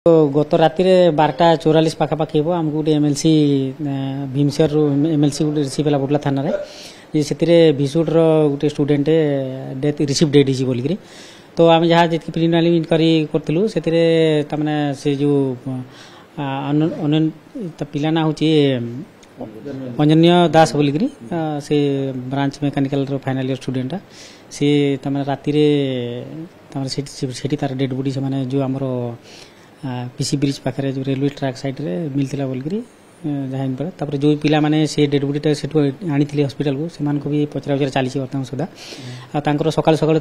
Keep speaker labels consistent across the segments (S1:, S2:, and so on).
S1: तो गत राति 12:44 पाखापाखि हे आमको गोटे एमएलसी भीमसर एमएलसी गोटे रिसीव है बुटला थाना रे से भिसुड्र गोटे स्टूडेंट डेथ रिसीव डेट हो बोलिकी तो आम जहाँ जी प्रिलिमिनारी इनक्वारी करूँ से जो पिला ना हूँ अंजन्य दास बोलिकी से ब्रांच मेकानिकल फाइनाल इयर स्टूडेंटा सी राति तार डेड बॉडी से जो आमर पीसी ब्रिज पाखे जो रेलवे ट्रैक साइड रे मिलता बोलिकी जहाँ इनपर जो पिला माने से डेड बॉडीटा से आनी हॉस्पिटल को से भी पचरा उचरा चली बर्तमान सुधा आर सकाल सकाल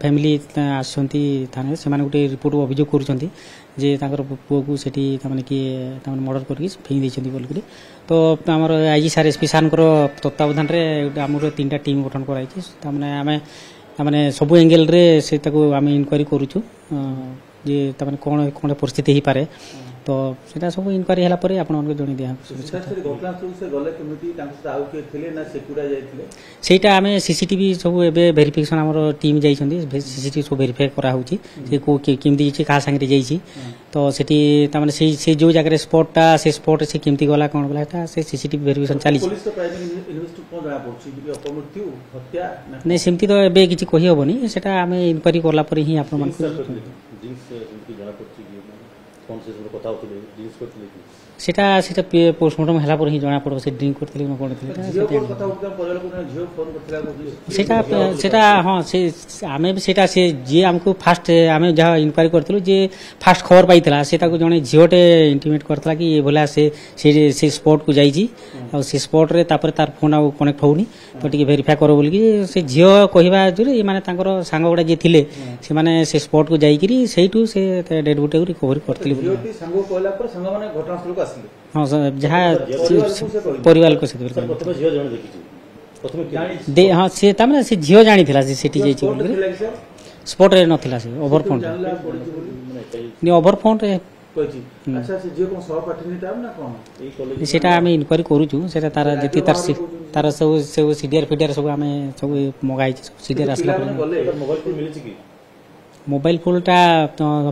S1: फैमिली आसती थाना से गोटे रिपोर्ट अभियोग कर पुओ को सेठी किए मर्डर करके फेंकी बोलिकी तो आमर आईजी सार एसपी सार तत्वावधान आमर 3टा टीम गठन कराई आम सबू एंगेल रे से आम इनक्वारी करूँ जे तमाने कौन कौन परिस्थिति ही पारे तो सेटा सब इनक्वारी हला परे आपण उनको जणी दिया सेटा आमे सीसीटीवी सब एबे वेरिफिकेशन हमर टीम जाई छथि सीसीटीवी सब वेरीफाई करा होची से को केमदी छी का संगे जाई तो सेठी तमाने से जो जगह स्पॉटटा से स्पॉट से केमती गला कोन गला ता से सीसीटीवी वेरिफिकेशन चाली पुलिस तो प्राइमरी इन्वेस्ट कोन जणा पड़छि कि अपमृत्यु हत्या नै सेमती तो एबे किछि कहि होबनी सेटा आमे इनक्वारी करला परे ही आपण मन सेटा सेटा पोस्टमार्टम हला पर ही जना पड़ो से ड्रिंक करथले न कोन सेटा सेटा हां से आमे सेटा से जे हमको फास्ट आमे जहा इनक्वारी करथलो जे फास्ट खबर पाइतला सेटा को जने झियोटे इंटिमेट करथला कि ये भला से स्पॉट को जाई छी और से स्पॉट रे तापर तार फोन आ कनेक्ट होउनी तो टिके वेरीफाई करो बोल कि से झियो कहबा जे ये माने तांकर सांग गोडा जे थिले से माने से स्पॉट को जाई करी सेइटू से डेड बॉडी को रिकवर करथली झियोटी सांग कहला पर सांग माने घटनास्थल को आसिले हाँ जहाँ परिवार को दे हाँ से तमने से झियो जानी थिला से सिटी जाई छी स्पॉट रे नथिला से ओवर फोन नि ओवर फोन रे अच्छा से झियो को सहपाठी ता ना कोन सेटा हम इनक्वारी करू छु सेटा तार जति तार सब सीडीआर फीडीआर सब हम सब मगाई छी सीडीआर असला मोबाइल फोन मिली छी कि मोबाइल फोनटा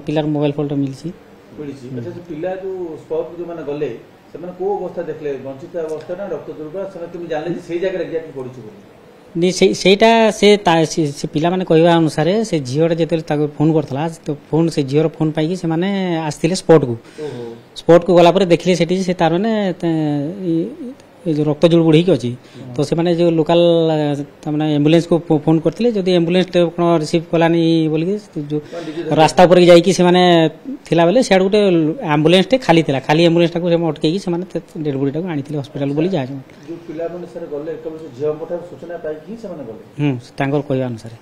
S1: पिलार मोबाइल फोनटा मिली छी अच्छा से पिला जो स्पॉट जो माने गले से माने को अवस्था देखले वंचित अवस्था ना रक्त दुर्गा से तुम जानले जे सेही जगह एग्जैक्ट पड़छु बोली नी सेटा से पिला माने कहवा अनुसार से झियोटा जेते ताको फोन करथला तो फोन से झियोर फोन पाई कि से माने आस्थिले स्पॉट को गला पर देखले सेठी से तार माने जो रक्त जोड़ बढ़ी अच्छी तो से माने जो लोकल तमने एम्बुलेंस को फोन करथिले जदी एम्बुलेंस कोन रिसीव कलानी बोली जो रास्ता ऊपर जाई कि से माने थिला बेले सेड गुटे एम्बुलेंस टे खाली थिला खाली एम्बुलेंस टा को से अटके कि से माने डेड बॉडी टा को आनिथिले हॉस्पिटल बोली जा जो पिला माने सर गले एक बजे झियो मठा सूचना पाई कि से माने गले तांगर कहया अनुसार